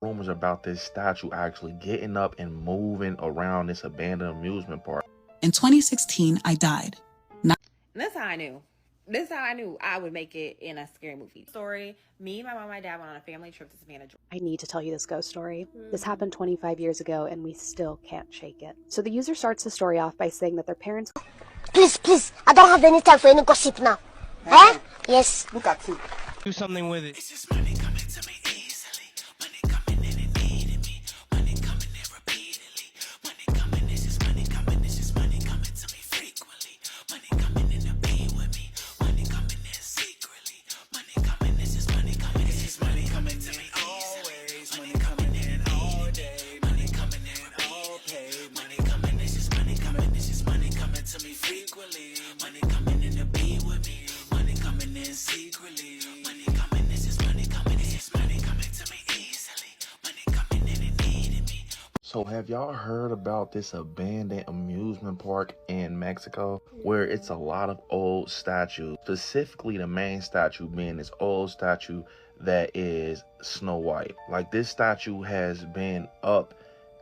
rumors about this statue actually getting up and moving around this abandoned amusement park. In 2016, I died. That's how I knew. This is how I knew I would make it in a scary movie. Story, me, my mom, and my dad went on a family trip to Savannah, Georgia. I need to tell you this ghost story. This happened 25 years ago and we still can't shake it. So the user starts the story off by saying that their parents... Please, I don't have any time for any gossip now. Eh? Yes. Look at you. Do something with it. It's just money coming to me easily. Money coming in and needing me. Money coming in repeatedly. Money coming, it's just money coming. It's just money coming to me frequently. Money coming in to be with me. Money coming in secretly. Money coming, it's just money coming. It's just money coming to me always. Money coming in all day. Money coming in all paid. Money coming, it's just money coming. It's just money coming to me frequently. Money coming in to be with me. Money coming in secretly. Money coming, it's just money coming. It's just money coming to me easily. Money coming in and needing me. So have y'all heard about this abandoned amusement park in Mexico where it's a lot of old statues, specifically the main statue being this old statue that is Snow White? Like, this statue has been up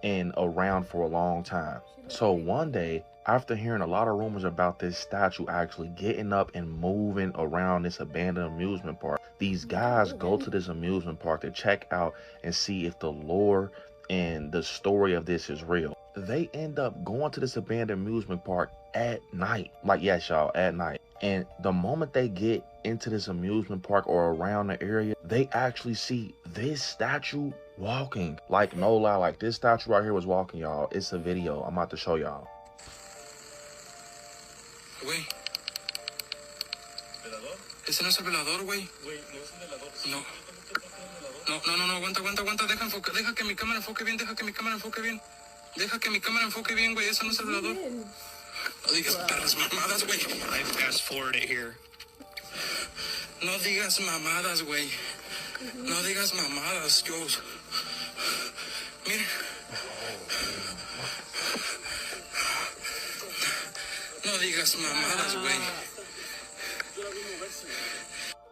and around for a long time. So one day, after hearing a lot of rumors about this statue actually getting up and moving around this abandoned amusement park, these guys go to this amusement park to check out and see if the lore and the story of this is real. They end up going to this abandoned amusement park at night. Like, yes, y'all, at night. And the moment they get into this amusement park or around the area, they actually see this statue walking. Like, no lie, like, this statue right here was walking, y'all. It's a video. I'm about to show y'all. Güey. ¿Velador? Ese no es el velador, güey. Güey, no es un velador. No. No, aguanta. Deja que mi cámara enfoque bien, Deja que mi cámara enfoque bien, güey. Ese no es el velador. No digas perras mamadas, güey. I fast forward it here. No digas mamadas, güey. No digas mamadas, yo. Mira. No digas mamadas, güey.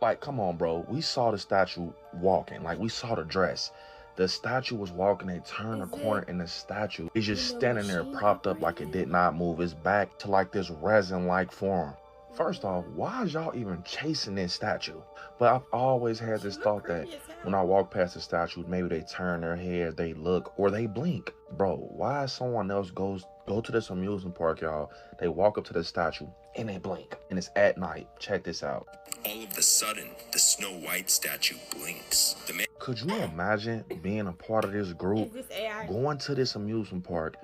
Like, come on, bro. We saw the statue walking. Like, we saw the dress. The statue was walking. They turned the corner and the statue is just standing there propped up like it did not move. Its back to like this resin-like form. First off, why is y'all even chasing this statue? But I've always had this thought that when I walk past the statue, maybe they turn their heads, they look, or they blink. Bro, why someone else go to this amusement park, y'all? They walk up to the statue and they blink. And it's at night. Check this out. All of a sudden, the Snow White statue blinks. Could you imagine being a part of this group, going to this amusement park,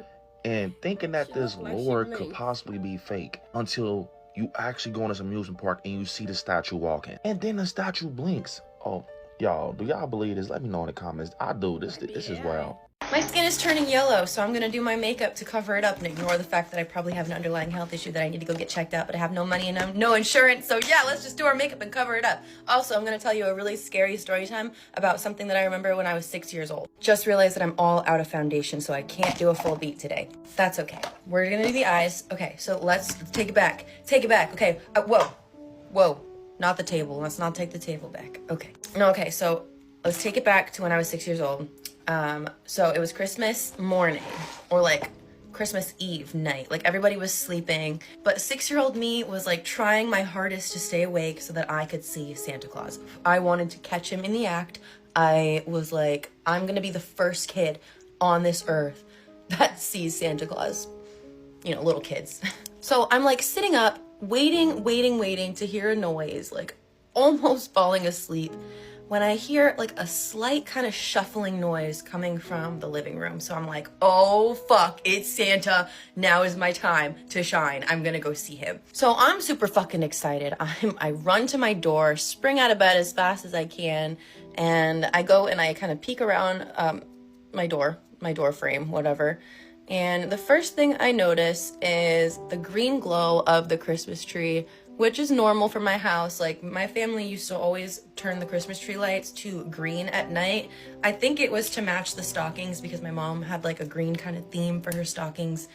and thinking that this lore could possibly be fake until you actually go in this amusement park and you see the statue walking, and then the statue blinks? Oh, y'all, do y'all believe this? Let me know in the comments. I do. This is wild. My skin is turning yellow, so I'm gonna do my makeup to cover it up and ignore the fact that I probably have an underlying health issue that I need to go get checked out, but I have no money and no insurance, so yeah, let's just do our makeup and cover it up. Also, I'm gonna tell you a really scary story time about something that I remember when I was 6 years old. Just realized that I'm all out of foundation, so I can't do a full beat today. That's okay. We're gonna do the eyes. Okay, so let's take it back. Take it back. Okay, whoa. Not the table. Let's not take the table back. Okay. No, okay, so let's take it back to when I was 6 years old. So it was Christmas morning, or like Christmas Eve night. Like, everybody was sleeping, but 6-year-old me was like trying my hardest to stay awake so that I could see Santa Claus. I wanted to catch him in the act. I was like, I'm gonna be the first kid on this earth that sees Santa Claus. You know, little kids. So I'm like sitting up, waiting to hear a noise, like almost falling asleep, when I hear like a slight kind of shuffling noise coming from the living room. So I'm like, oh fuck, it's Santa. Now is my time to shine. I'm gonna go see him. So I'm super fucking excited. I run to my door, spring out of bed as fast as I can, and I go and I kind of peek around my door frame, whatever. And the first thing I notice is the green glow of the Christmas tree, which is normal for my house. Like, my family used to always turn the Christmas tree lights to green at night. I think it was to match the stockings because my mom had like a green kind of theme for her stockings.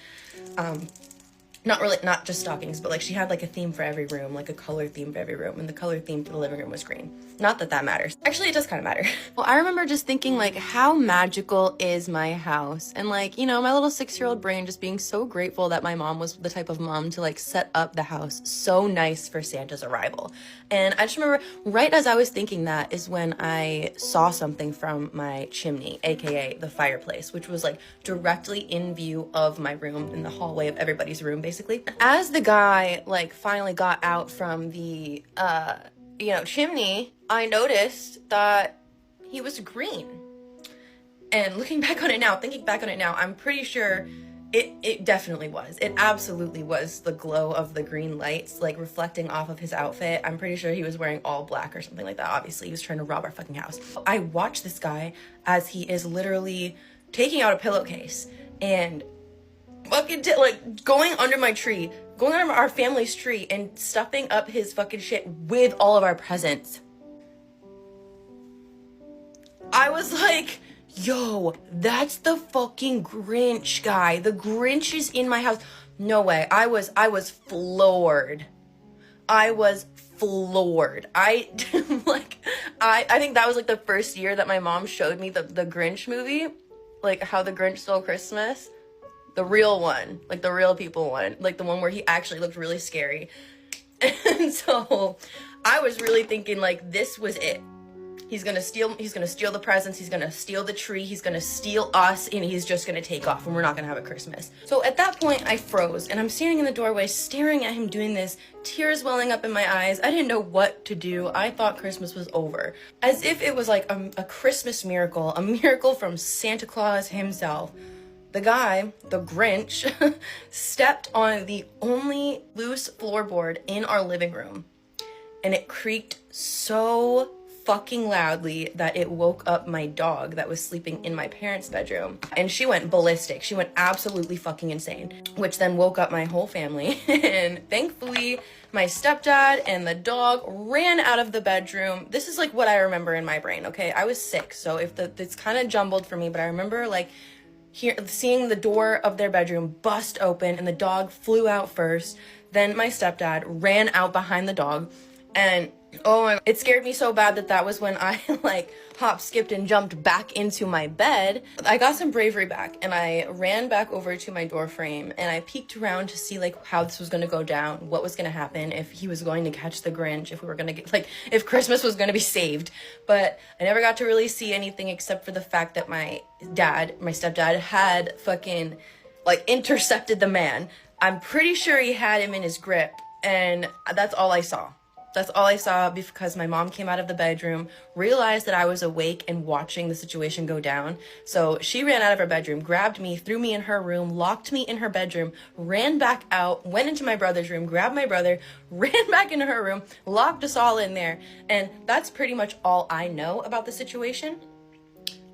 Not just stockings, but like she had like a theme for every room, like a color theme for every room, and the color theme for the living room was green. Not that that matters. Actually, it does kind of matter. Well, I remember just thinking, like, how magical is my house? And, like, you know, my little 6-year-old brain just being so grateful that my mom was the type of mom to, like, set up the house so nice for Santa's arrival. And I just remember right as I was thinking that is when I saw something from my chimney, aka the fireplace, which was, like, directly in view of my room, in the hallway of everybody's room, basically. As the guy, like, finally got out from the, chimney, I noticed that he was green. And thinking back on it now, I'm pretty sure it definitely was. It absolutely was the glow of the green lights, like, reflecting off of his outfit. I'm pretty sure he was wearing all black or something like that. Obviously, he was trying to rob our fucking house. I watched this guy as he is literally taking out a pillowcase and fucking going under my tree, going under our family's tree and stuffing up his fucking shit with all of our presents. I was like, yo, that's the fucking Grinch guy. The Grinch is in my house. No way. I was floored. I think that was like the first year that my mom showed me the Grinch movie, like How the Grinch Stole Christmas. The real one, like the real people one, like the one where he actually looked really scary. And so I was really thinking, like, this was it. He's gonna steal the presents, he's gonna steal the tree, he's gonna steal us, and he's just gonna take off and we're not gonna have a Christmas. So at that point I froze and I'm standing in the doorway staring at him doing this, tears welling up in my eyes. I didn't know what to do. I thought Christmas was over. As if it was like a Christmas miracle, a miracle from Santa Claus himself. The guy, the Grinch, stepped on the only loose floorboard in our living room, and it creaked so fucking loudly that it woke up my dog that was sleeping in my parents' bedroom, and she went ballistic. She went absolutely fucking insane, which then woke up my whole family. And thankfully my stepdad and the dog ran out of the bedroom. This is like what I remember in my brain. Okay, I was 6, so it's kind of jumbled for me, but I remember like seeing the door of their bedroom bust open and the dog flew out first. Then my stepdad ran out behind the dog, and oh my God, it scared me so bad that was when I like hop, skipped, and jumped back into my bed. I got some bravery back and I ran back over to my door frame and I peeked around to see like how this was gonna go down, what was gonna happen, if he was going to catch the Grinch, if we were gonna get if Christmas was gonna be saved. But I never got to really see anything except for the fact that my stepdad had fucking like intercepted the man. I'm pretty sure he had him in his grip, and that's all I saw. That's all I saw, because my mom came out of the bedroom, realized that I was awake and watching the situation go down. So she ran out of her bedroom, grabbed me, threw me in her room, locked me in her bedroom, ran back out, went into my brother's room, grabbed my brother, ran back into her room, locked us all in there. And that's pretty much all I know about the situation.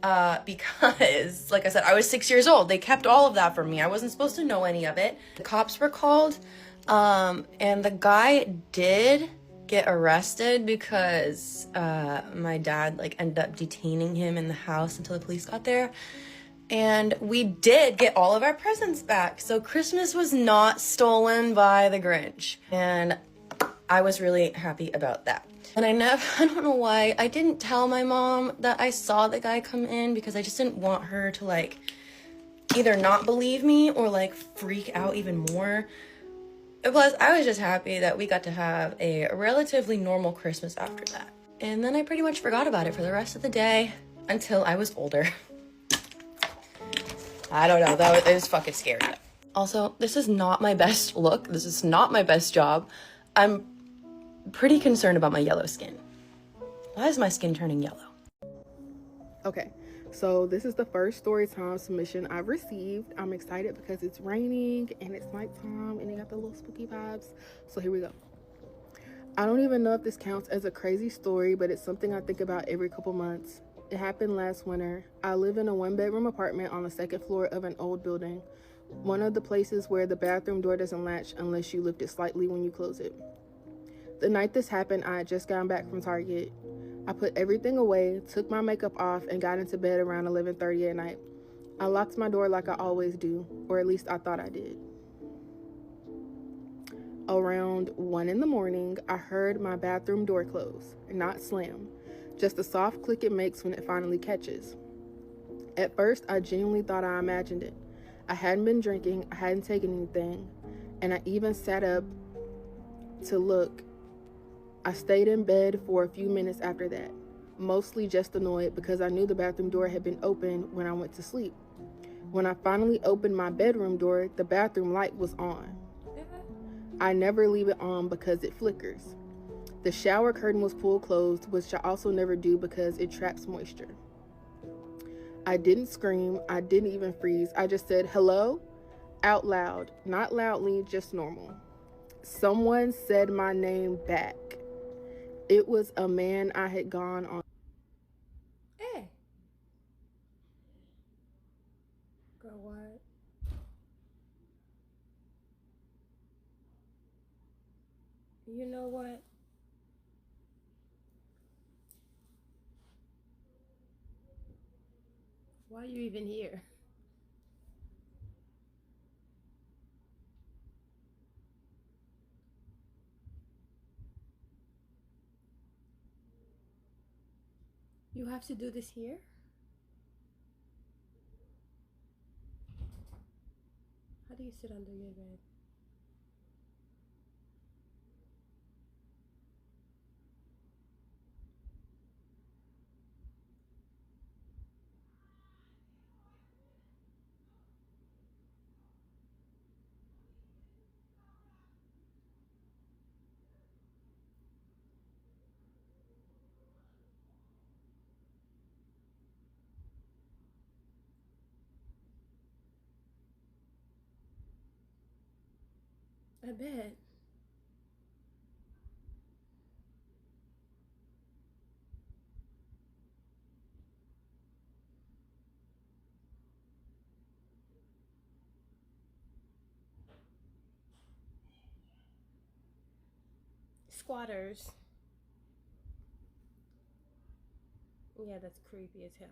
Because, like I said, I was 6 years old. They kept all of that from me. I wasn't supposed to know any of it. The cops were called, and the guy did get arrested because my dad like ended up detaining him in the house until the police got there, and we did get all of our presents back. So Christmas was not stolen by the Grinch, and I was really happy about that. And I don't know why I didn't tell my mom that I saw the guy come in, because I just didn't want her to like either not believe me or like freak out even more. Plus, I was just happy that we got to have a relatively normal Christmas after that. And then I pretty much forgot about it for the rest of the day until I was older. I don't know, it was fucking scary. Also, this is not my best look. This is not my best job. I'm pretty concerned about my yellow skin. Why is my skin turning yellow? Okay, so this is the first Storytime submission I've received. I'm excited because it's raining and it's nighttime and it got the little spooky vibes. So here we go. I don't even know if this counts as a crazy story, but it's something I think about every couple months. It happened last winter. I live in a 1-bedroom apartment on the 2nd floor of an old building. One of the places where the bathroom door doesn't latch unless you lift it slightly when you close it. The night this happened, I had just gotten back from Target. I put everything away, took my makeup off, and got into bed around 11:30 at night. I locked my door like I always do, or at least I thought I did. Around 1 in the morning, I heard my bathroom door close, not slam. just the soft click it makes when it finally catches. At first, I genuinely thought I imagined it. I hadn't been drinking, I hadn't taken anything, and I even sat up to look. I stayed in bed for a few minutes after that, mostly just annoyed because I knew the bathroom door had been open when I went to sleep. When I finally opened my bedroom door, the bathroom light was on. I never leave it on because it flickers. The shower curtain was pulled closed, which I also never do because it traps moisture. I didn't scream, I didn't even freeze. I just said, "Hello?" out loud, not loudly, just normal. Someone said my name back. It was a man I had gone on. Hey. Girl, what? You know what? Why are you even here? You have to do this here? How do you sit under your bed? I bet. Squatters. Yeah, that's creepy as hell.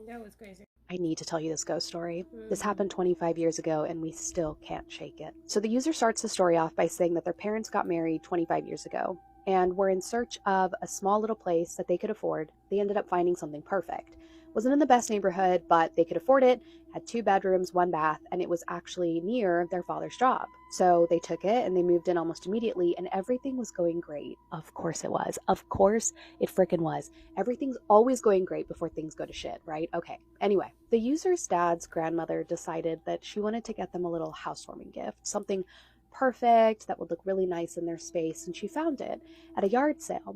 That was crazy. I need to tell you this ghost story. This happened 25 years ago and we still can't shake it. So the user starts the story off by saying that their parents got married 25 years ago and were in search of a small little place that they could afford. They ended up finding something perfect. Wasn't in the best neighborhood, but they could afford it, had 2 bedrooms, 1 bath, and it was actually near their father's job. So they took it and they moved in almost immediately and everything was going great. Of course it was. Of course it frickin' was. Everything's always going great before things go to shit, right? Okay. Anyway, the user's dad's grandmother decided that she wanted to get them a little housewarming gift, something perfect that would look really nice in their space, and she found it at a yard sale.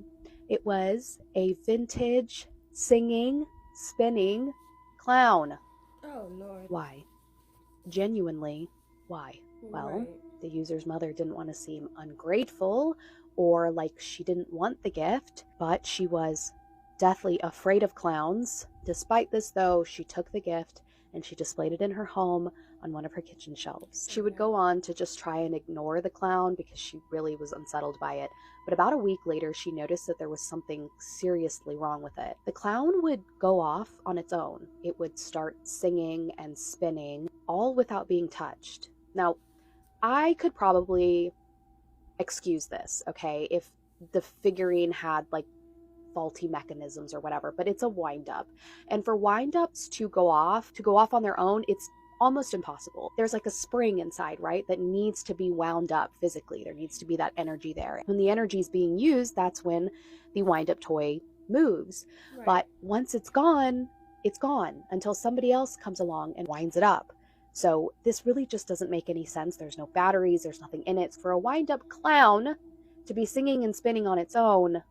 It was a vintage singing, spinning clown. Oh, Lord. Why? Genuinely, why? Well, Right. the user's mother didn't want to seem ungrateful or like she didn't want the gift, but she was deathly afraid of clowns. Despite this, though, she took the gift and she displayed it in her home on one of her kitchen shelves. She would go on to just try and ignore the clown because she really was unsettled by it. But about a week later, she noticed that there was something seriously wrong with it. The clown would go off on its own. It would start singing and spinning, all without being touched. Now, I could probably excuse this, okay, if the figurine had like faulty mechanisms or whatever, but it's a wind-up. And for wind-ups to go off on their own, it's almost impossible. There's like a spring inside, right, that needs to be wound up physically. There needs to be that energy there. When the energy is being used, that's when the wind-up toy moves. Right. But once it's gone until somebody else comes along and winds it up. So this really just doesn't make any sense. There's no batteries, there's nothing in it. For a wind-up clown to be singing and spinning on its own,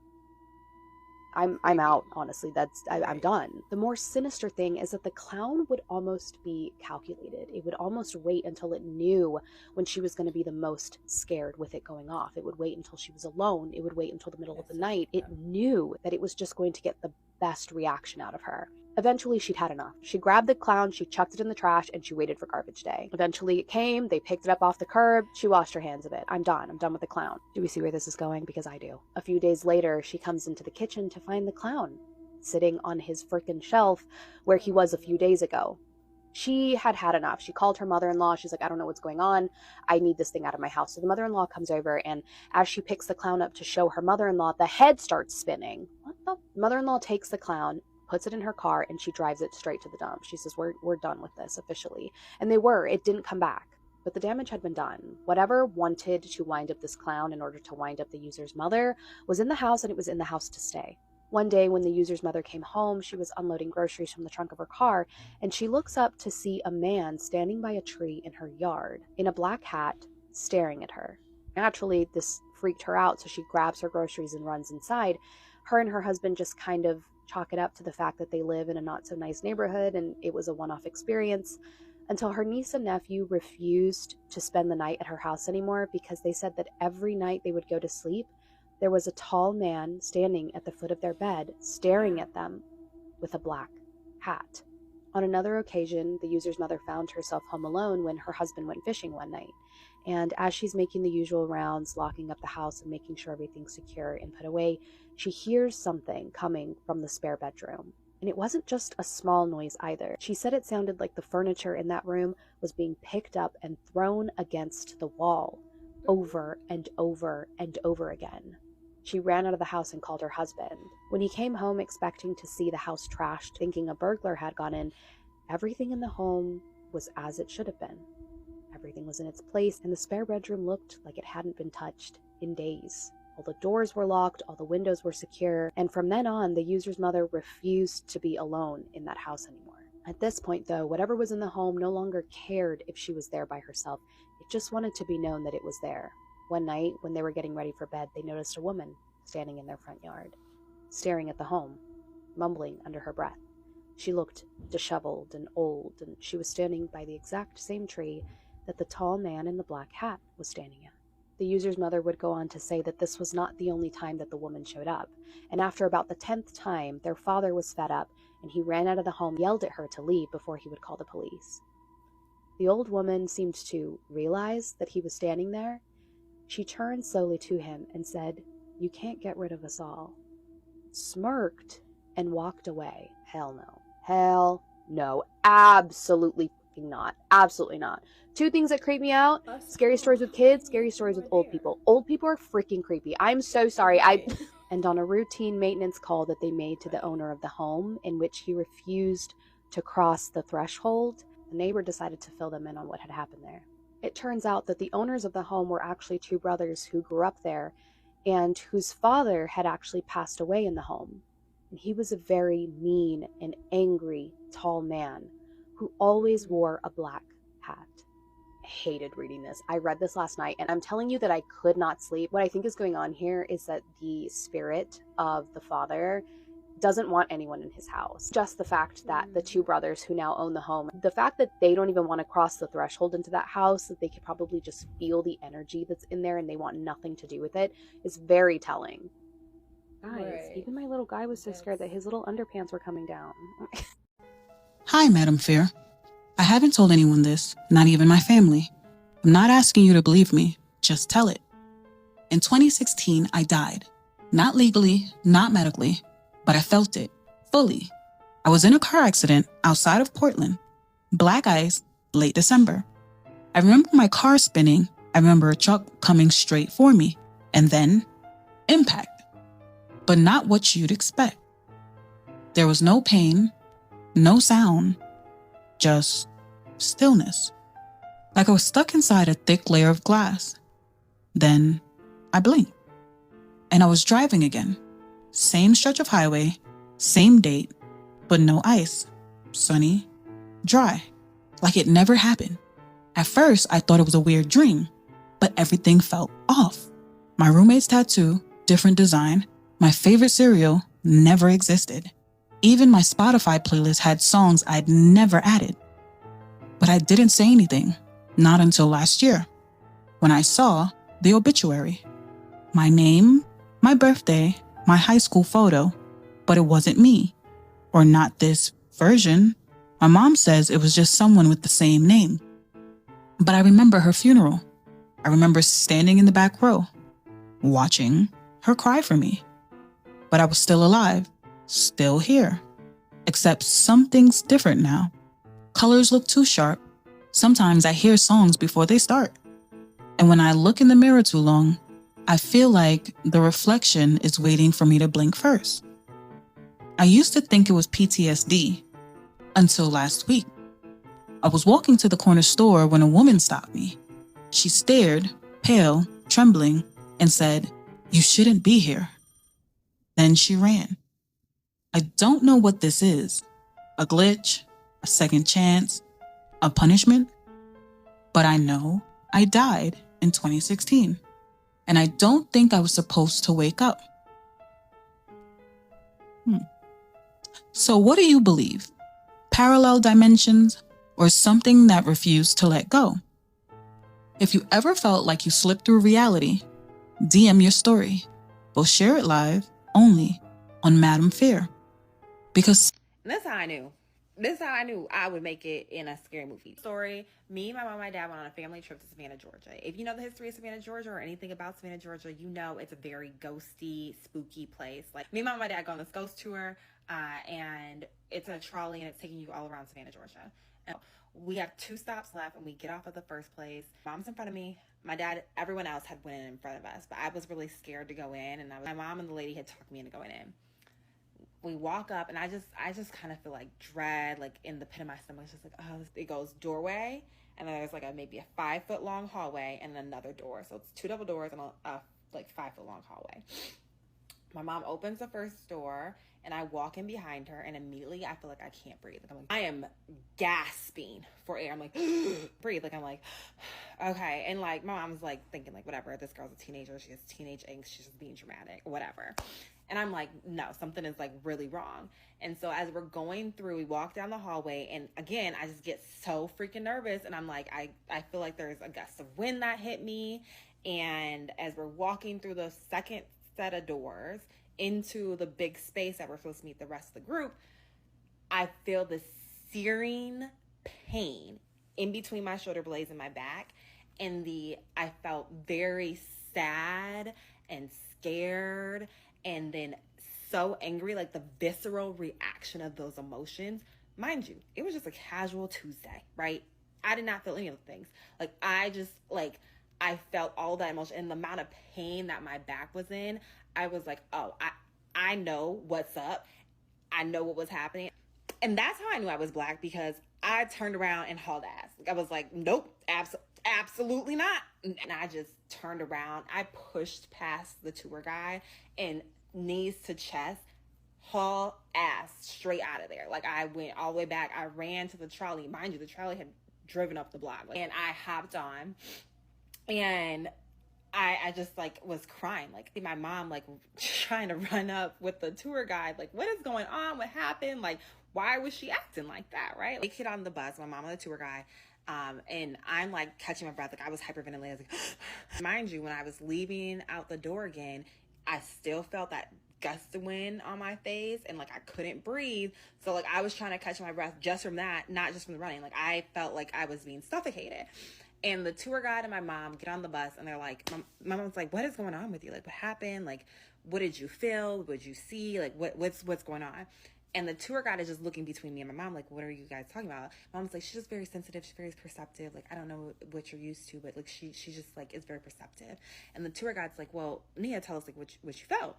I'm out, honestly. I'm done. The more sinister thing is that the clown would almost be calculated. It would almost wait until it knew when she was going to be the most scared with it going off. It would wait until she was alone. It would wait until the middle of the night. It knew that it was just going to get the best reaction out of her. Eventually, she'd had enough. She grabbed the clown, she chucked it in the trash, and she waited for garbage day. Eventually, it came, they picked it up off the curb, she washed her hands of it. I'm done with the clown. Do we see where this is going? Because I do. A few days later, she comes into the kitchen to find the clown sitting on his frickin' shelf where he was a few days ago. She had had enough. She called her mother-in-law. She's like, I don't know what's going on. I need this thing out of my house. So the mother-in-law comes over, and as she picks the clown up to show her mother-in-law, the head starts spinning. What the? Mother-in-law takes the clown, puts it in her car, and she drives it straight to the dump. She says, we're done with this officially. And they were. It didn't come back. But the damage had been done. Whatever wanted to wind up this clown in order to wind up the user's mother was in the house, and it was in the house to stay. One day when the user's mother came home, she was unloading groceries from the trunk of her car, and she looks up to see a man standing by a tree in her yard, in a black hat, staring at her. Naturally, this freaked her out, so she grabs her groceries and runs inside. Her and her husband just kind of chalk it up to the fact that they live in a not-so-nice neighborhood, and it was a one-off experience, until her niece and nephew refused to spend the night at her house anymore because they said that every night they would go to sleep, there was a tall man standing at the foot of their bed, staring at them with a black hat. On another occasion, the user's mother found herself home alone when her husband went fishing one night. And as she's making the usual rounds, locking up the house and making sure everything's secure and put away, she hears something coming from the spare bedroom. And it wasn't just a small noise either. She said it sounded like the furniture in that room was being picked up and thrown against the wall over and over and over again. She ran out of the house and called her husband. When he came home expecting to see the house trashed, thinking a burglar had gone in, everything in the home was as it should have been. Everything was in its place, and the spare bedroom looked like it hadn't been touched in days. All the doors were locked, all the windows were secure, and from then on, the user's mother refused to be alone in that house anymore. At this point, though, whatever was in the home no longer cared if she was there by herself. It just wanted to be known that it was there. One night, when they were getting ready for bed, they noticed a woman standing in their front yard, staring at the home, mumbling under her breath. She looked disheveled and old, and she was standing by the exact same tree that the tall man in the black hat was standing at. The user's mother would go on to say that this was not the only time that the woman showed up, and after about the 10th time, their father was fed up, and he ran out of the home, yelled at her to leave before he would call the police. The old woman seemed to realize that he was standing there. She turned slowly to him and said, "You can't get rid of us all," smirked, and walked away. Hell no. Hell no. Absolutely not. Absolutely not. Two things that creep me out: scary stories with kids, scary stories with old people. Old people are freaking creepy. I'm so sorry. And on a routine maintenance call that they made to the owner of the home, in which he refused to cross the threshold, the neighbor decided to fill them in on what had happened there. It turns out that the owners of the home were actually two brothers who grew up there and whose father had actually passed away in the home. And he was a very mean and angry, tall man who always wore a black hat. I hated reading this. I read this last night, and I'm telling you that I could not sleep. What I think is going on here is that the spirit of the father doesn't want anyone in his house. Just the fact that the two brothers who now own the home, the fact that they don't even want to cross the threshold into that house, that they could probably just feel the energy that's in there and they want nothing to do with it, is very telling. Guys, even my little guy was so scared that his little underpants were coming down. Hi, Madam Fear. I haven't told anyone this, not even my family. I'm not asking you to believe me, just tell it. In 2016, I died. Not legally, not medically, but I felt it, fully. I was in a car accident outside of Portland. Black ice, late December. I remember my car spinning. I remember a truck coming straight for me. And then, impact. But not what you'd expect. There was no pain, no sound, just stillness. Like I was stuck inside a thick layer of glass. Then I blinked. And I was driving again. Same stretch of highway, same date, but no ice. Sunny, dry, like it never happened. At first, I thought it was a weird dream, but everything felt off. My roommate's tattoo, different design. My favorite cereal never existed. Even my Spotify playlist had songs I'd never added. But I didn't say anything, not until last year, when I saw the obituary. My name, my birthday, my high school photo, but it wasn't me, or not this version, my mom says it was just someone with the same name. But I remember her funeral. I remember standing in the back row, watching her cry for me. But I was still alive, still here. Except something's different now. Colors look too sharp. Sometimes I hear songs before they start. And when I look in the mirror too long, I feel like the reflection is waiting for me to blink first. I used to think it was PTSD until last week. I was walking to the corner store when a woman stopped me. She stared, pale, trembling, and said, "You shouldn't be here." Then she ran. I don't know what this is, a glitch, a second chance, a punishment, but I know I died in 2016, and I don't think I was supposed to wake up. So what do you believe? Parallel dimensions or something that refused to let go? If you ever felt like you slipped through reality, DM your story. We'll share it live only on Madam Fear. Because that's how I knew. This is how I knew I would make it in a scary movie. Story, me, my mom, and my dad went on a family trip to Savannah, Georgia. If you know the history of Savannah, Georgia, or anything about Savannah, Georgia, you know it's a very ghosty, spooky place. Like, me and my mom and my dad go on this ghost tour, and it's in a trolley, and it's taking you all around Savannah, Georgia. And we have 2 stops left, and we get off at the first place. Mom's in front of me. My dad, everyone else had went in front of us, but I was really scared to go in, and my mom and the lady had talked me into going in. We walk up, and I just kind of feel like dread, like in the pit of my stomach. It's just like, oh, it goes doorway, and then there's like maybe a 5-foot long hallway and another door. So it's 2 double doors and a like 5-foot long hallway. My mom opens the first door, and I walk in behind her, and immediately I feel like I can't breathe. Like I am gasping for air. I'm like, breathe. Like I'm like, okay. And like my mom's like thinking like, whatever, this girl's a teenager. She has teenage angst. She's just being dramatic, whatever. And I'm like, no, something is like really wrong. And so as we're going through, we walk down the hallway, and again, I just get so freaking nervous. And I'm like, I feel like there's a gust of wind that hit me. And as we're walking through the second set of doors into the big space that we're supposed to meet the rest of the group, I feel this searing pain in between my shoulder blades and my back. And I felt very sad and scared, and then so angry, like the visceral reaction of those emotions. Mind you, it was just a casual Tuesday, right? I did not feel any of the things. Like I felt all that emotion, and the amount of pain that my back was in. I was like, oh, I know what's up. I know what was happening. And that's how I knew I was Black, because I turned around and hauled ass. I was like, nope, absolutely not. And I just turned around. I pushed past the tour guide and knees to chest, haul ass straight out of there. Like I went all the way back. I ran to the trolley. Mind you, the trolley had driven up the block. And I hopped on, and I just like was crying. Like my mom like trying to run up with the tour guide. Like, what is going on? What happened? Like, why was she acting like that? Right? We get on the bus, my mom and the tour guide. And I'm like catching my breath. Like I was hyperventilating. I was like, mind you, when I was leaving out the door again, I still felt that gust of wind on my face, and like I couldn't breathe. So like I was trying to catch my breath just from that, not just from the running. Like I felt like I was being suffocated. And the tour guide and my mom get on the bus, and they're like, my mom's like, what is going on with you? Like, what happened? Like, what did you feel? What did you see? Like, what's going on? And the tour guide is just looking between me and my mom, like, what are you guys talking about? Mom's like, she's just very sensitive. She's very perceptive. Like, I don't know what you're used to, but like, she just like is very perceptive. And the tour guide's like, well, Nia, tell us like what you felt.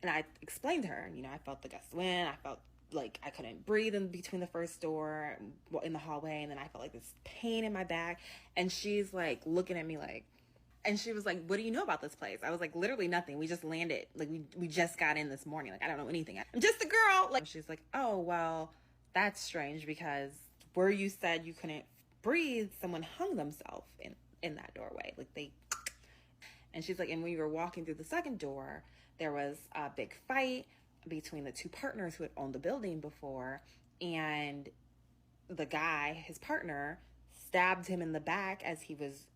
And I explained to her, I felt the gust of wind. I felt like I couldn't breathe in between the first door in the hallway. And then I felt like this pain in my back. And she's like looking at me like, and she was like, what do you know about this place? I was like, literally nothing. We just landed. Like we just got in this morning. Like, I don't know anything. I'm just a girl. Like, she's like, oh, well, that's strange, because where you said you couldn't breathe, someone hung themselves in that doorway. Like and she's like, and when you were walking through the second door, there was a big fight between the 2 partners who had owned the building before, and the guy, his partner, stabbed him in the back as he was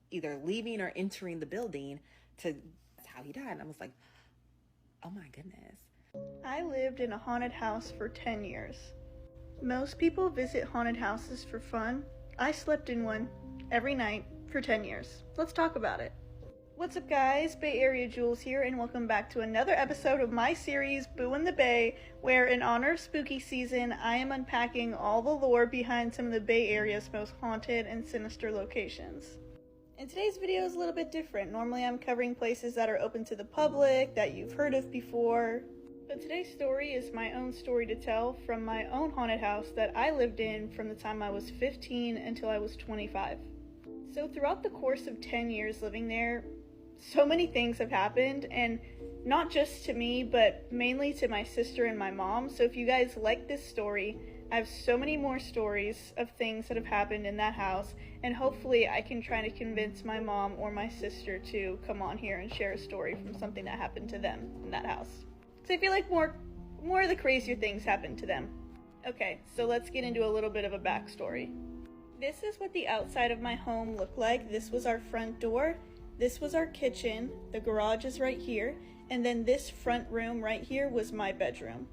either leaving or entering the building. That's how he died. And I was like, oh my goodness. I lived in a haunted house for 10 years. Most people visit haunted houses for fun. I slept in one every night for 10 years. Let's talk about it. What's up, guys? Bay Area Jules here, and welcome back to another episode of my series, Boo in the Bay, where in honor of spooky season, I am unpacking all the lore behind some of the Bay Area's most haunted and sinister locations. And today's video is a little bit different. Normally I'm covering places that are open to the public, that you've heard of before. But today's story is my own story to tell from my own haunted house that I lived in from the time I was 15 until I was 25. So throughout the course of 10 years living there, so many things have happened, and not just to me, but mainly to my sister and my mom. So if you guys like this story, I have so many more stories of things that have happened in that house, and hopefully I can try to convince my mom or my sister to come on here and share a story from something that happened to them in that house. Because I feel like more of the crazier things happened to them. Okay, so let's get into a little bit of a backstory. This is what the outside of my home looked like. This was our front door. This was our kitchen, the garage is right here, and then this front room right here was my bedroom.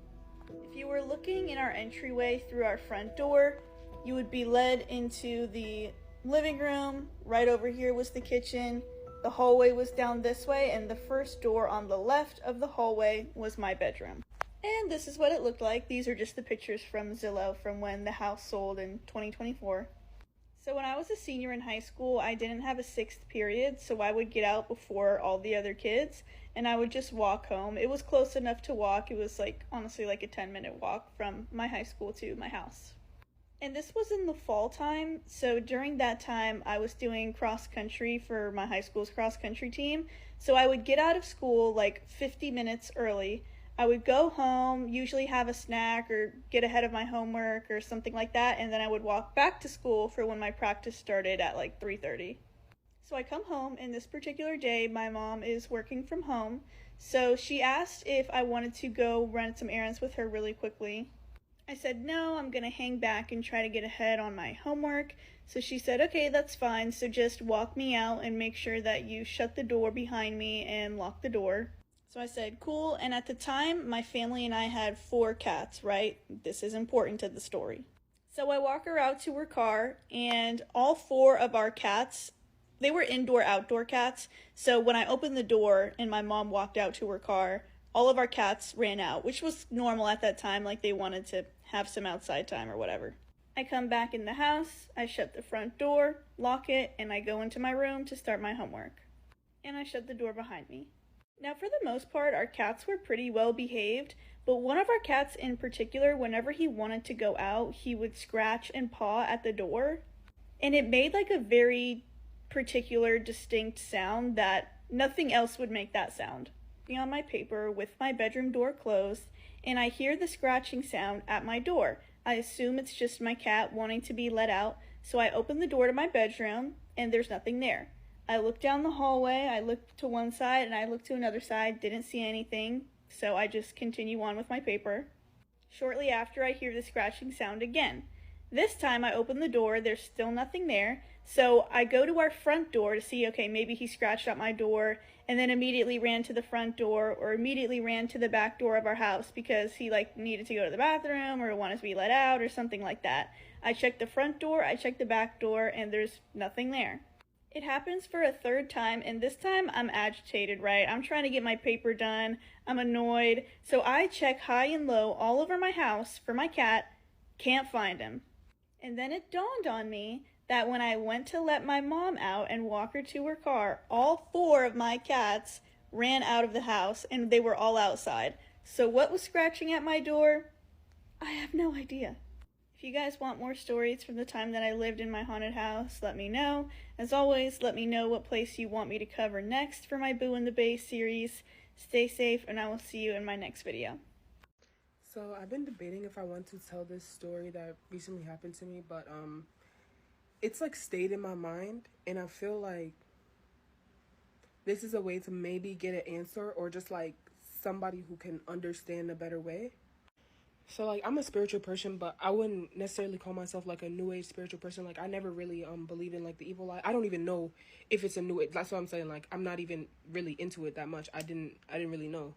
If you were looking in our entryway through our front door, you would be led into the living room. Right over here was the kitchen, the hallway was down this way, and the first door on the left of the hallway was my bedroom. And this is what it looked like. These are just the pictures from Zillow from when the house sold in 2024. So when I was a senior in high school, I didn't have a sixth period, so I would get out before all the other kids, and I would just walk home. It was close enough to walk. It was honestly like a 10-minute walk from my high school to my house. And this was in the fall time, so during that time, I was doing cross country for my high school's cross country team. So I would get out of school like 50 minutes early. I would go home, usually have a snack or get ahead of my homework or something like that, and then I would walk back to school for when my practice started at like 3:30. So I come home, and this particular day, my mom is working from home, so she asked if I wanted to go run some errands with her really quickly. I said, no, I'm gonna hang back and try to get ahead on my homework. So she said, okay, that's fine, so just walk me out and make sure that you shut the door behind me and lock the door. So I said, cool, and at the time, my family and I had 4 cats, right? This is important to the story. So I walk her out to her car, and all 4 of our cats, they were indoor-outdoor cats, so when I opened the door and my mom walked out to her car, all of our cats ran out, which was normal at that time, like they wanted to have some outside time or whatever. I come back in the house, I shut the front door, lock it, and I go into my room to start my homework. And I shut the door behind me. Now, for the most part, our cats were pretty well behaved, but one of our cats in particular, whenever he wanted to go out, he would scratch and paw at the door, and it made like a very particular, distinct sound that nothing else would make that sound. I'm on my paper with my bedroom door closed, and I hear the scratching sound at my door. I assume it's just my cat wanting to be let out, so I open the door to my bedroom, and there's nothing there. I looked down the hallway, I looked to one side, and I looked to another side, didn't see anything, so I just continue on with my paper. Shortly after, I hear the scratching sound again. This time, I open the door, there's still nothing there, so I go to our front door to see, okay, maybe he scratched at my door, and then immediately ran to the front door, or immediately ran to the back door of our house because he, needed to go to the bathroom, or wanted to be let out, or something like that. I checked the front door, I checked the back door, and there's nothing there. It happens for a third time, and this time I'm agitated, right? I'm trying to get my paper done. I'm annoyed. So I check high and low all over my house for my cat. Can't find him. And then it dawned on me that when I went to let my mom out and walk her to her car, all 4 of my cats ran out of the house, and they were all outside. So what was scratching at my door? I have no idea. If you guys want more stories from the time that I lived in my haunted house, let me know. As always, let me know what place you want me to cover next for my Boo in the Bay series. Stay safe, and I will see you in my next video. So I've been debating if I want to tell this story that recently happened to me, but it's stayed in my mind, and I feel like this is a way to maybe get an answer, or just somebody who can understand a better way. So, I'm a spiritual person, but I wouldn't necessarily call myself, a new age spiritual person. I never really, believe in, the evil eye. I don't even know if it's a new age. That's what I'm saying. I'm not even really into it that much. I didn't really know.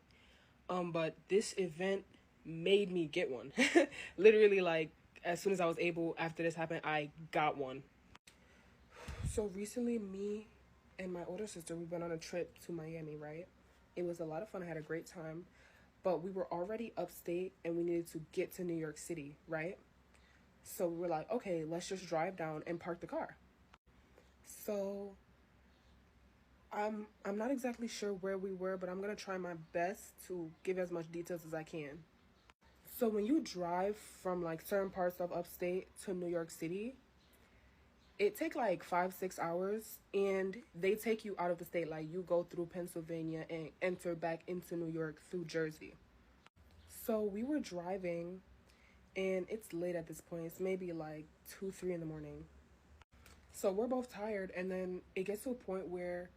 But this event made me get one. Literally, as soon as I was able, after this happened, I got one. So recently, me and my older sister, we went on a trip to Miami, right? It was a lot of fun. I had a great time. But we were already upstate and we needed to get to New York City, right? So we were like, okay, let's just drive down and park the car. So I'm not exactly sure where we were, but I'm going to try my best to give as much details as I can. So when you drive from like certain parts of upstate to New York City, it take like 5-6 hours, and they take you out of the state. Like you go through Pennsylvania and enter back into New York through Jersey. So we were driving, and it's late at this point. It's maybe like 2-3 in the morning. So we're both tired, and then it gets to a point where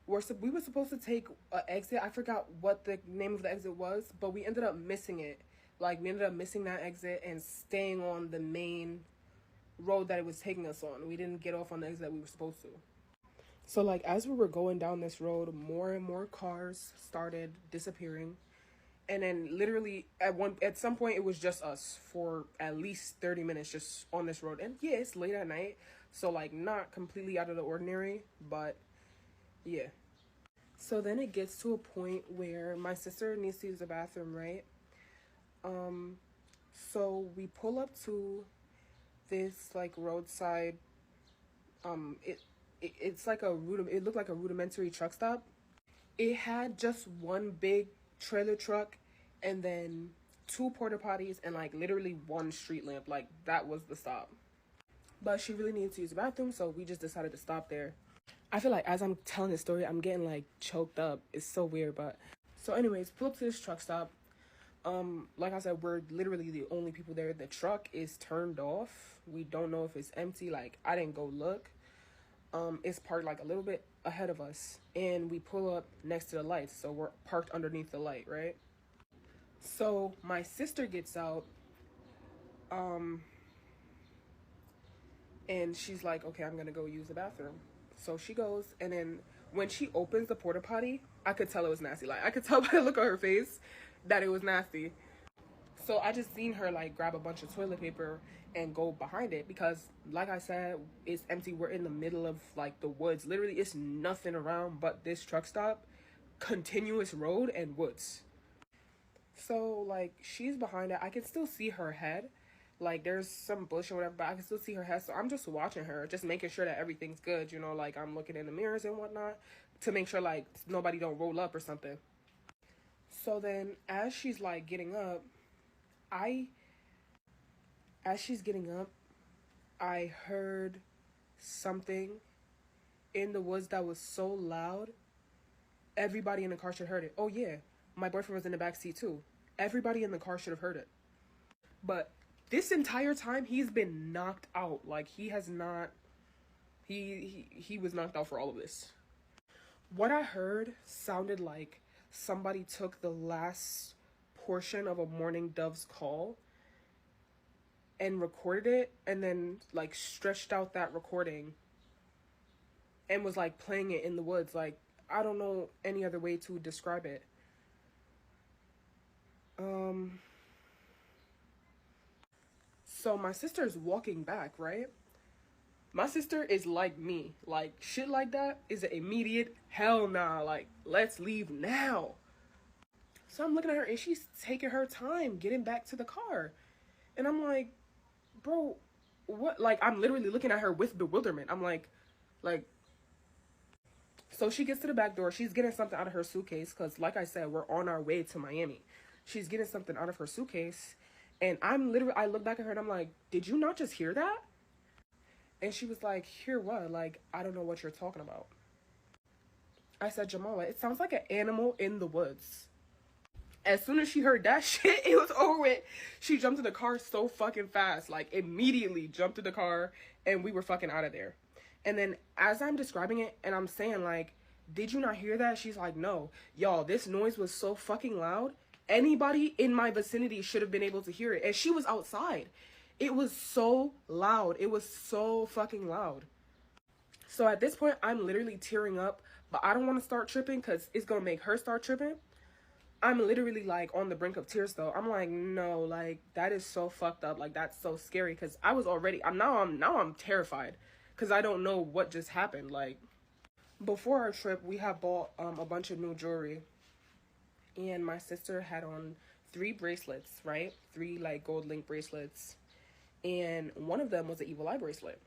we were supposed to take an exit. I forgot what the name of the exit was, but we ended up missing it. Like we ended up missing that exit and staying on the main road that it was taking us on. We didn't get off on the exit that we were supposed to. So like as we were going down this road, more and more cars started disappearing. And then literally at some point it was just us for at least 30 minutes just on this road. And yeah, it's late at night, so like not completely out of the ordinary, but yeah. So then it gets to a point where my sister needs to use the bathroom, right? So we pull up to this like roadside, it's like it looked like a rudimentary truck stop. It had just one big trailer truck and then 2 porta potties and like literally 1 street lamp. Like that was the stop. But she really needed to use the bathroom, so we just decided to stop there. I feel like as I'm telling this story, I'm getting like choked up. It's so weird, but so anyways, pull up to this truck stop. Like I said, we're literally the only people there. The truck is turned off. We don't know if it's empty. Like I didn't go look. It's parked like a little bit ahead of us, and we pull up next to the lights, so we're parked underneath the light, right? So my sister gets out, and she's like, okay, I'm gonna go use the bathroom. So she goes, and then when she opens the porta potty, I could tell it was nasty. Like I could tell by the look on her face that it was nasty. So I just seen her like grab a bunch of toilet paper and go behind it because like I said, it's empty. We're in the middle of like the woods. Literally it's nothing around but this truck stop, continuous road and woods. So like she's behind it. I can still see her head. Like there's some bush or whatever, but I can still see her head. So I'm just watching her, just making sure that everything's good, you know, like I'm looking in the mirrors and whatnot to make sure like nobody don't roll up or something. So then as she's like getting up, I heard something in the woods that was so loud. Everybody in the car should have heard it. Oh yeah, my boyfriend was in the back seat too. Everybody in the car should have heard it. But this entire time he's been knocked out. Like he has not. He was knocked out for all of this. What I heard sounded like somebody took the last portion of a Morning Dove's call and recorded it and then like stretched out that recording and was like playing it in the woods. Like I don't know any other way to describe it. So my sister's walking back, right? My sister is like me. Like shit like that is an immediate hell nah. Like let's leave now. So I'm looking at her and she's taking her time getting back to the car. And I'm like, bro, what? Like I'm literally looking at her with bewilderment. I'm like, so she gets to the back door. She's getting something out of her suitcase because like I said, we're on our way to Miami. She's getting something out of her suitcase. And I look back at her and I'm like, did you not just hear that? And she was like, hear what? Like, I don't know what you're talking about. I said, Jamala, it sounds like an animal in the woods. As soon as she heard that shit, it was over with. She jumped in the car so fucking fast. Like, immediately jumped in the car and we were fucking out of there. And then as I'm describing it and I'm saying like, did you not hear that? She's like, no. Y'all, this noise was so fucking loud. Anybody in my vicinity should have been able to hear it. And she was outside. It was so loud. It was so fucking loud. So at this point, I'm literally tearing up. But I don't want to start tripping because it's going to make her start tripping. I'm literally like on the brink of tears though. I'm like, no, like that is so fucked up. Like that's so scary because I was already. I'm terrified because I don't know what just happened. Like before our trip, we had bought a bunch of new jewelry, and my sister had on 3 bracelets, right? 3 like gold link bracelets, and one of them was an evil eye bracelet.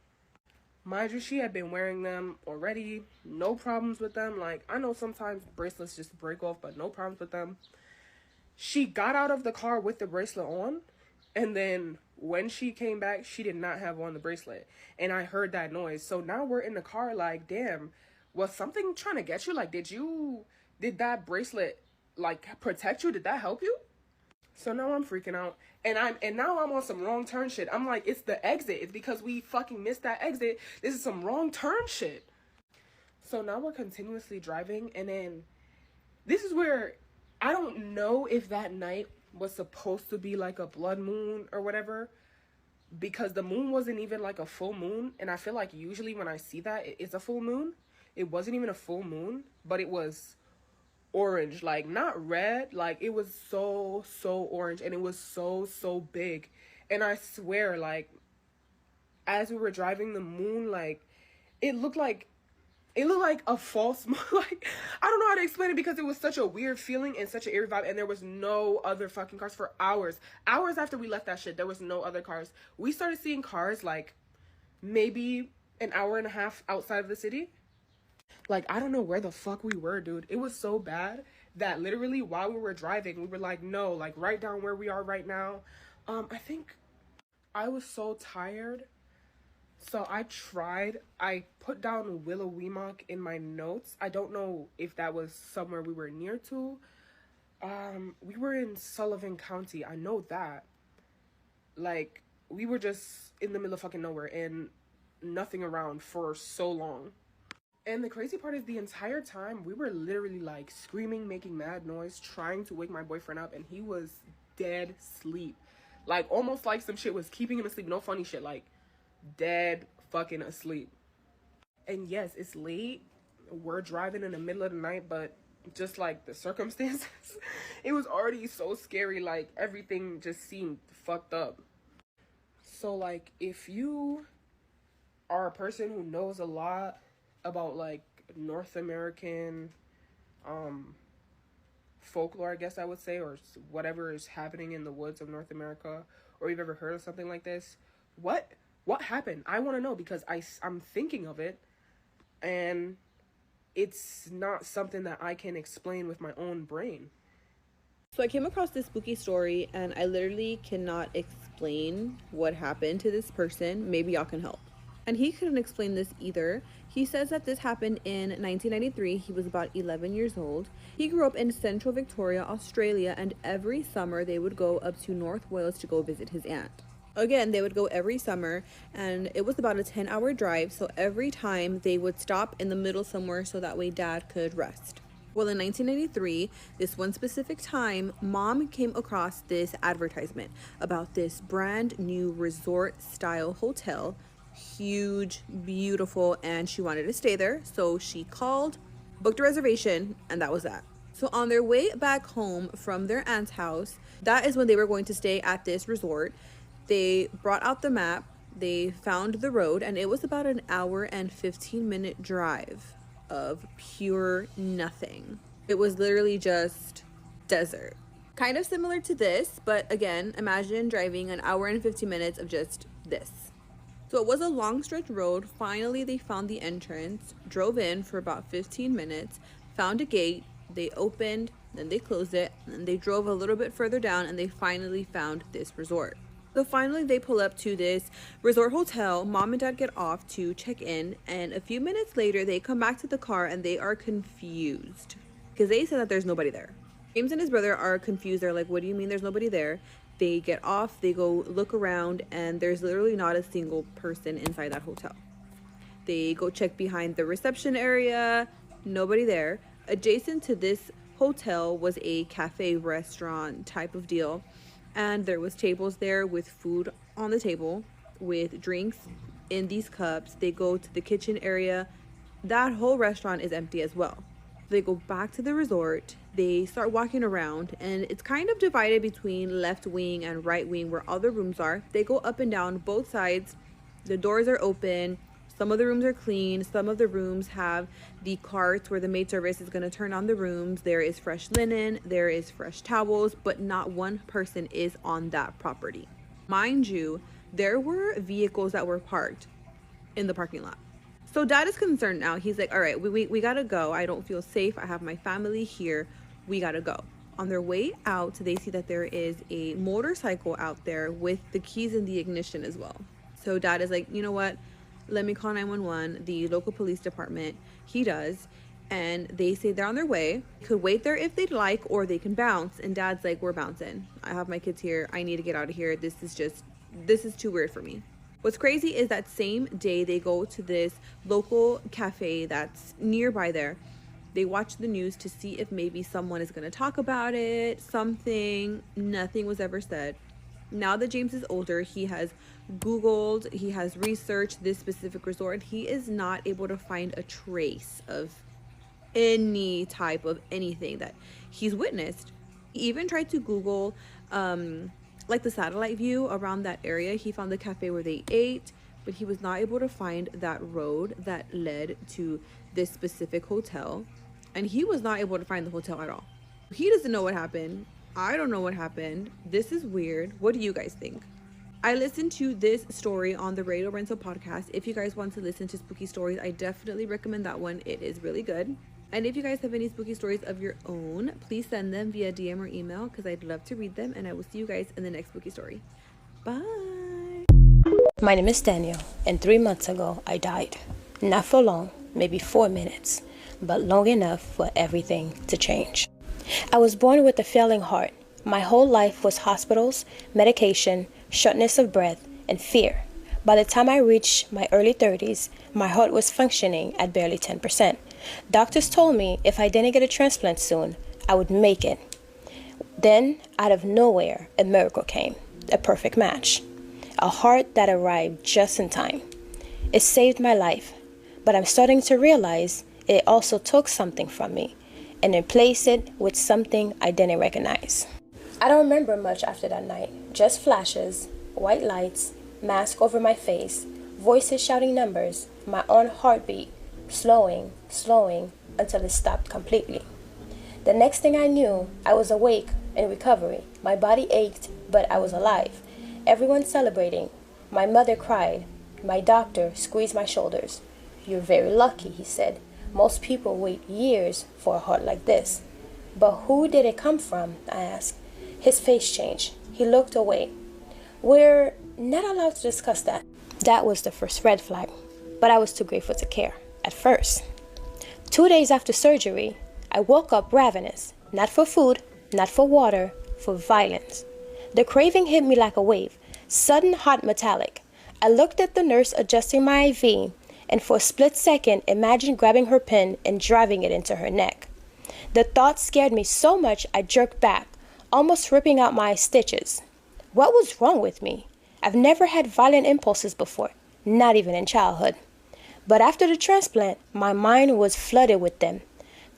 Mind you, she had been wearing them already, no problems with them. Like, I know sometimes bracelets just break off, but no problems with them. She got out of the car with the bracelet on, and then when she came back, she did not have on the bracelet. And I heard that noise. So now we're in the car like, damn, was something trying to get you? Like, did that bracelet, like, protect you? Did that help you? So now I'm freaking out, and now I'm on some wrong turn shit. I'm like, it's the exit. It's because we fucking missed that exit. This is some wrong turn shit. So now we're continuously driving, and then this is where I don't know if that night was supposed to be like a blood moon or whatever, because the moon wasn't even like a full moon, and I feel like usually when I see that, it's a full moon. It wasn't even a full moon, but it was orange, like not red, like it was so orange, and it was so big. And I swear, like as we were driving, the moon, like it looked like a false moon. Like I don't know how to explain it because it was such a weird feeling and such an eerie vibe, and there was no other fucking cars for hours after we left that shit. There was no other cars. We started seeing cars like maybe an hour and a half outside of the city. Like, I don't know where the fuck we were, dude. It was so bad that literally while we were driving, we were like, no, like, write down where we are right now. I think I was so tired. So I put down Willowemoc in my notes. I don't know if that was somewhere we were near to. We were in Sullivan County. I know that. Like, we were just in the middle of fucking nowhere and nothing around for so long. And the crazy part is the entire time we were literally like screaming, making mad noise, trying to wake my boyfriend up, and he was dead asleep. Like almost like some shit was keeping him asleep. No funny shit, like dead fucking asleep. And yes, it's late. We're driving in the middle of the night, but just like the circumstances, it was already so scary. Like everything just seemed fucked up. So like if you are a person who knows a lot about like North American folklore, I guess I would say, or whatever is happening in the woods of North America, or you've ever heard of something like this, what happened? I want to know, because I'm thinking of it and it's not something that I can explain with my own brain. So I came across this spooky story and I literally cannot explain what happened to this person. Maybe y'all can help. And he couldn't explain this either. He says that this happened in 1993. He was about 11 years old. He grew up in central Victoria, Australia, and every summer they would go up to North Wales to go visit his aunt. Again, they would go every summer, and it was about a 10-hour drive, so every time they would stop in the middle somewhere so that way Dad could rest. Well, in 1993, this one specific time, Mom came across this advertisement about this brand new resort-style hotel. Huge, beautiful, and she wanted to stay there, so she called, booked a reservation, and that was that. So on their way back home from their aunt's house, that is when they were going to stay at this resort. They brought out the map, they found the road, and it was about an hour and 15-minute drive of pure nothing. It was literally just desert. Kind of similar to this, but again, imagine driving an hour and 15 minutes of just this. So it was a long stretch road. Finally, they found the entrance, drove in for about 15 minutes, found a gate, they opened, then they closed it, and then they drove a little bit further down, and they finally found this resort. So finally, they pull up to this resort hotel. Mom and Dad get off to check in, and a few minutes later, they come back to the car, and they are confused because they said that there's nobody there. James and his brother are confused. They're like, what do you mean there's nobody there? They get off, they go look around, and there's literally not a single person inside that hotel. They go check behind the reception area, nobody there. Adjacent to this hotel was a cafe restaurant type of deal, and there was tables there with food on the table, with drinks in these cups. They go to the kitchen area. That whole restaurant is empty as well. They go back to the resort. They start walking around, and it's kind of divided between left wing and right wing where all the rooms are. They go up and down both sides. The doors are open. Some of the rooms are clean. Some of the rooms have the carts where the maid service is going to turn on the rooms. There is fresh linen. There is fresh towels, but not one person is on that property. Mind you, there were vehicles that were parked in the parking lot. So dad is concerned now. He's like, all right, we gotta go. I don't feel safe. I have my family here. We gotta go. On their way out, they see that there is a motorcycle out there with the keys in the ignition as well. So dad is like, you know what? Let me call 911, the local police department. He does. And they say they're on their way. Could wait there if they'd like, or they can bounce. And dad's like, we're bouncing. I have my kids here. I need to get out of here. This is too weird for me. What's crazy is that same day they go to this local cafe that's nearby there. They watch the news to see if maybe someone is going to talk about it, something. Nothing was ever said. Now that James is older, he has Googled, he has researched this specific resort. He is not able to find a trace of any type of anything that he's witnessed. He even tried to Google like the satellite view around that area. He found the cafe where they ate, but he was not able to find that road that led to this specific hotel, and he was not able to find the hotel at all. He doesn't know what happened. I don't know what happened. This is weird. What do you guys think? I listened to this story on the Radio Rental podcast. If you guys want to listen to spooky stories, I definitely recommend that one. It is really good. And if you guys have any spooky stories of your own, please send them via DM or email because I'd love to read them. And I will see you guys in the next spooky story. Bye. My name is Daniel, and 3 months ago I died. Not for long, maybe 4 minutes, but long enough for everything to change. I was born with a failing heart. My whole life was hospitals, medication, shortness of breath, and fear. By the time I reached my early 30s, my heart was functioning at barely 10%. Doctors told me if I didn't get a transplant soon, I would make it. Then, out of nowhere, a miracle came. A perfect match. A heart that arrived just in time. It saved my life, but I'm starting to realize it also took something from me and replaced it with something I didn't recognize. I don't remember much after that night. Just flashes, white lights, mask over my face, voices shouting numbers, my own heartbeat, slowing until it stopped completely. The next thing I knew, I was awake in recovery. My body ached, but I was alive. Everyone celebrating. My mother cried. My doctor squeezed my shoulders. You're very lucky, he said. Most people wait years for a heart like this. But who did it come from? I asked. His face changed. He looked away. We're not allowed to discuss that. That was the first red flag, but I was too grateful to care at first. 2 days after surgery, I woke up ravenous, not for food, not for water, for violence. The craving hit me like a wave, sudden, hot, metallic. I looked at the nurse adjusting my IV, and for a split second imagined grabbing her pin and driving it into her neck. The thought scared me so much I jerked back, almost ripping out my stitches. What was wrong with me? I've never had violent impulses before, not even in childhood. But after the transplant, my mind was flooded with them.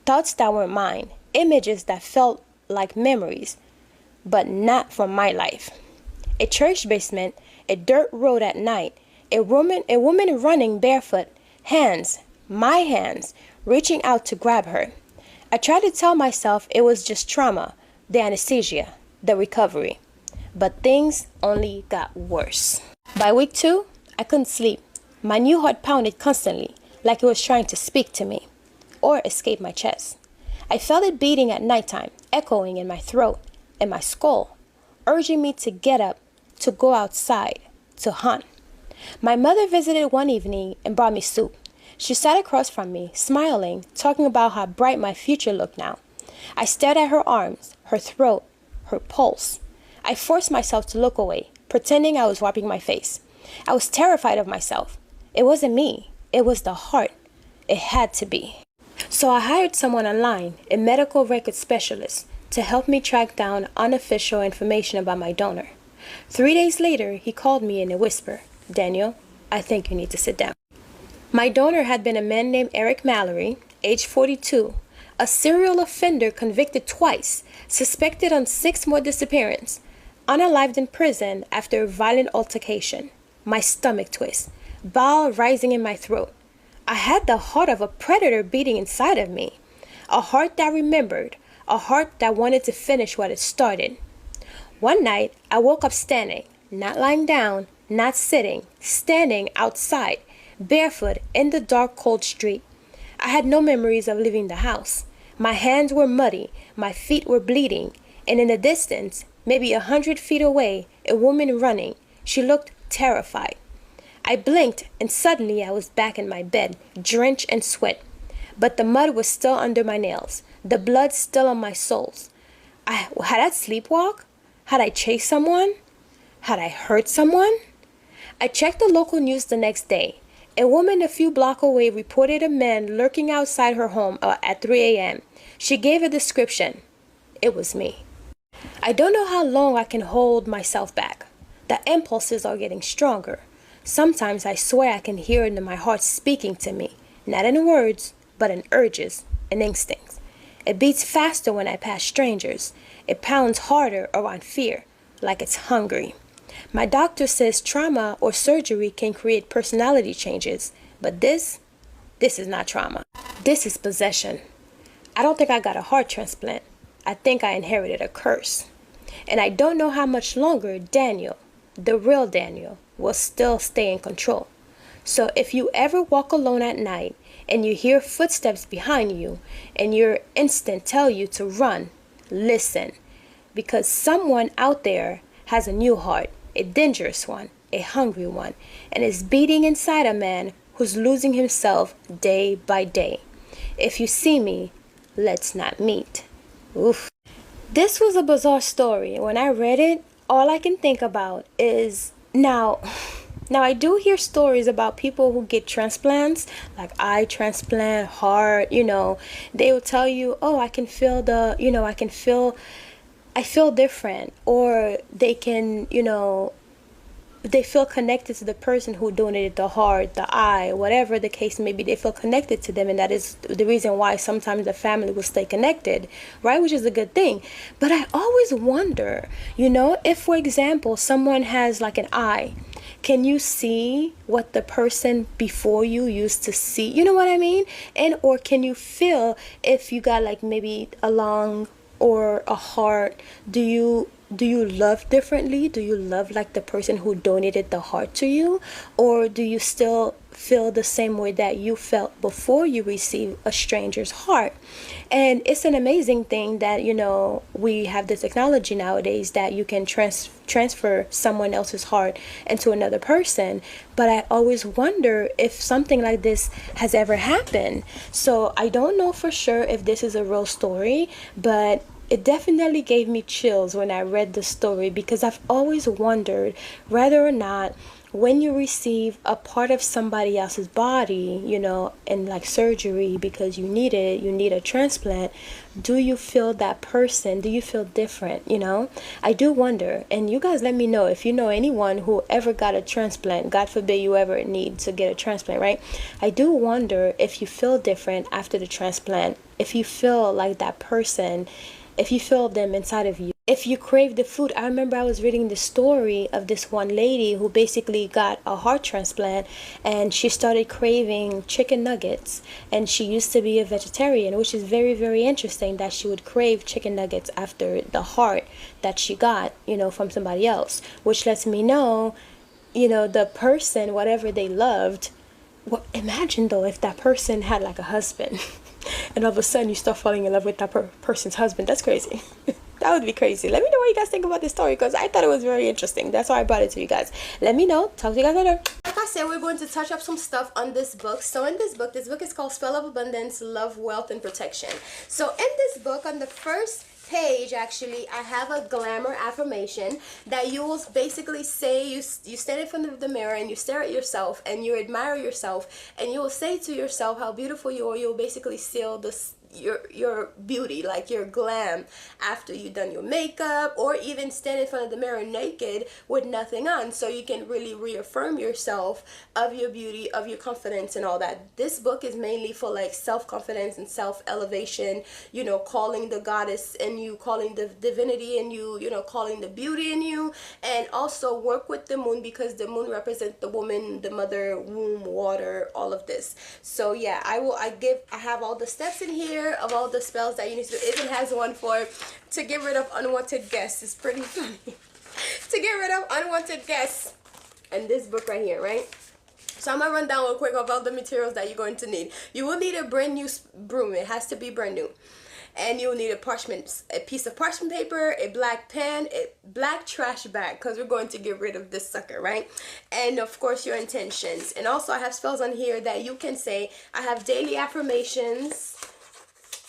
Thoughts that weren't mine, images that felt like memories, but not from my life. A church basement, a dirt road at night, a woman running barefoot, hands, my hands, reaching out to grab her. I tried to tell myself it was just trauma, the anesthesia, the recovery. But things only got worse. By week 2, I couldn't sleep. My new heart pounded constantly, like it was trying to speak to me, or escape my chest. I felt it beating at nighttime, echoing in my throat and my skull, urging me to get up, to go outside, to hunt. My mother visited one evening and brought me soup. She sat across from me, smiling, talking about how bright my future looked now. I stared at her arms, her throat, her pulse. I forced myself to look away, pretending I was wiping my face. I was terrified of myself. It wasn't me. It was the heart. It had to be. So I hired someone online, a medical record specialist, to help me track down unofficial information about my donor. 3 days later, he called me in a whisper. Daniel, I think you need to sit down. My donor had been a man named Eric Mallory, age 42, A serial offender convicted twice, suspected on 6 more disappearances, unalived in prison after a violent altercation. My stomach twist, bile rising in my throat. I had the heart of a predator beating inside of me. A heart that remembered, a heart that wanted to finish what it started. One night, I woke up standing, not lying down, not sitting, standing outside, barefoot in the dark, cold street. I had no memories of leaving the house. My hands were muddy, my feet were bleeding, and in the distance, maybe 100 feet away, a woman running. She looked terrified. I blinked, and suddenly I was back in my bed, drenched in sweat. But the mud was still under my nails, the blood still on my soles. Had I sleepwalked? Had I chased someone? Had I hurt someone? I checked the local news the next day. A woman a few blocks away reported a man lurking outside her home at 3 a.m. She gave a description. It was me. I don't know how long I can hold myself back. The impulses are getting stronger. Sometimes I swear I can hear it in my heart speaking to me, not in words, but in urges and instincts. It beats faster when I pass strangers. It pounds harder around fear, like it's hungry. My doctor says trauma or surgery can create personality changes, but this is not trauma. This is possession. I don't think I got a heart transplant. I think I inherited a curse. And I don't know how much longer Daniel, the real Daniel, will still stay in control. So if you ever walk alone at night and you hear footsteps behind you and your instinct tell you to run, listen, because someone out there has a new heart, a dangerous one, a hungry one, and is beating inside a man who's losing himself day by day. If you see me, let's not meet. Oof. This was a bizarre story. When I read it, all I can think about is now I do hear stories about people who get transplants, like eye transplant, heart, they will tell you, oh, I feel different, or they can, they feel connected to the person who donated the heart, the eye, whatever the case may be. They feel connected to them, and that is the reason why sometimes the family will stay connected, right? Which is a good thing. But I always wonder, if, for example, someone has like an eye, can you see what the person before you used to see? You know what I mean? And or can you feel if you got like maybe a lung or a heart? Do you love differently? Do you love like the person who donated the heart to you? Or do you still feel the same way that you felt before you received a stranger's heart? And it's an amazing thing that, we have the technology nowadays that you can transfer someone else's heart into another person. But I always wonder if something like this has ever happened. So I don't know for sure if this is a real story, but it definitely gave me chills when I read the story, because I've always wondered whether or not when you receive a part of somebody else's body, in like surgery because you need a transplant, do you feel that person? Do you feel different? I do wonder. And you guys let me know if you know anyone who ever got a transplant. God forbid you ever need to get a transplant, right? I do wonder if you feel different after the transplant, if you feel like that person, if you feel them inside of you, if you crave the food. I remember I was reading the story of this one lady who basically got a heart transplant, and she started craving chicken nuggets, and she used to be a vegetarian, which is very, very interesting that she would crave chicken nuggets after the heart that she got, from somebody else, which lets me know, the person, whatever they loved. Well, imagine though if that person had like a husband and all of a sudden you start falling in love with that person's husband. That's crazy. That would be crazy. Let me know what you guys think about this story, because I thought it was very interesting. That's why I brought it to you guys. Let me know. Talk to you guys later. Like I said, we're going to touch up some stuff on this book. So in this book is called Spell of Abundance, Love, Wealth, and Protection. So in this book, on the first page, actually, I have a glamour affirmation that you will basically say, you stand in front of the mirror and you stare at yourself and you admire yourself, and you will say to yourself how beautiful you are. You'll basically seal this, your beauty, like your glam, after you've done your makeup, or even stand in front of the mirror naked with nothing on, so you can really reaffirm yourself of your beauty, of your confidence and all that. This book is mainly for like self-confidence and self-elevation, you know, calling the goddess in you, calling the divinity in you, you know, calling the beauty in you. And also work with the moon, because the moon represents the woman, the mother, womb, water, all of this. So yeah, I have all the steps in here of all the spells that you need to do. It even has one for to get rid of unwanted guests. It's pretty funny. To get rid of unwanted guests. And this book right here, right? So I'm gonna run down real quick of all the materials that you're going to need. You will need a brand new broom. It has to be brand new. And you'll need a piece of parchment paper, a black pen, a black trash bag, because we're going to get rid of this sucker, right? And of course your intentions. And also I have spells on here that you can say. I have daily affirmations.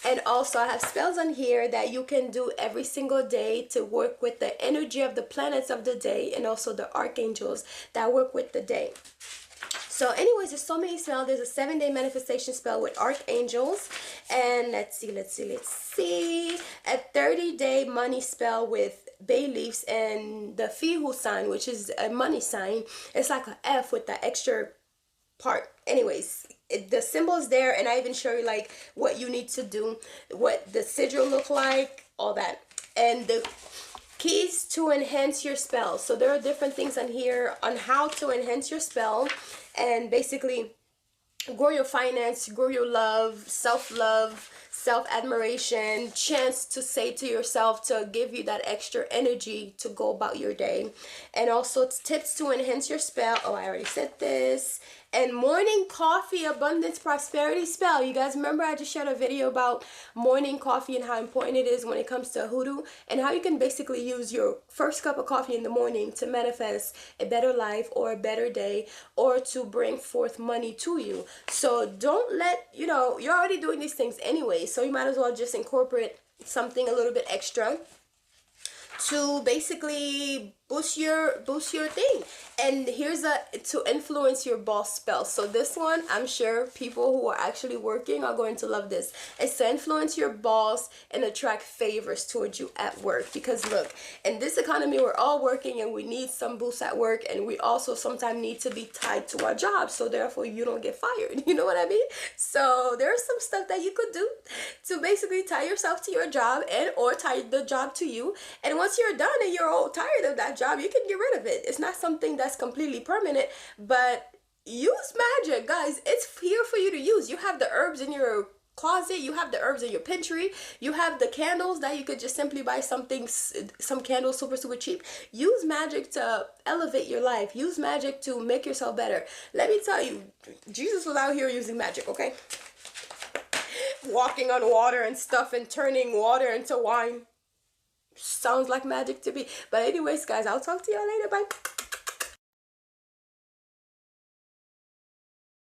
And also I have spells on here that you can do every single day to work with the energy of the planets of the day, and also the archangels that work with the day. So anyways, there's so many spells. There's a 7-day manifestation spell with archangels. And let's see. A 30-day money spell with bay leaves and the Fihu sign, which is a money sign. It's like an F with the extra part. Anyways, the symbol's there, and I even show you like what you need to do, what the sigil look like, all that. And the keys to enhance your spell. So there are different things on here on how to enhance your spell and basically grow your finance, grow your love, self-love, self-admiration, chance to say to yourself to give you that extra energy to go about your day. And also tips to enhance your spell. Oh, I already said this. And morning coffee abundance prosperity spell. You guys remember I just shared a video about morning coffee and how important it is when it comes to hoodoo, and how you can basically use your first cup of coffee in the morning to manifest a better life or a better day, or to bring forth money to you. So don't let, you know, you're already doing these things anyway, so you might as well just incorporate something a little bit extra to basically boost your thing. And here's to influence your boss spell. So this one, I'm sure people who are actually working are going to love this. It's to influence your boss and attract favors towards you at work. Because look, in this economy, we're all working and we need some boost at work, and we also sometimes need to be tied to our job, so therefore you don't get fired. You know what I mean? So there's some stuff that you could do to basically tie yourself to your job, and or tie the job to you. And once you're done and you're all tired of that job, you can get rid of it. It's not something that's completely permanent, but use magic, guys. It's here for you to use. You have the herbs in your closet, you have the herbs in your pantry, you have the candles that you could just simply buy some candles super cheap. Use magic to elevate your life. Use magic to make yourself better. Let me tell you, Jesus was out here using magic, okay? Walking on water and stuff and turning water into wine. Sounds like magic to me. But anyways, guys, I'll talk to y'all later. Bye.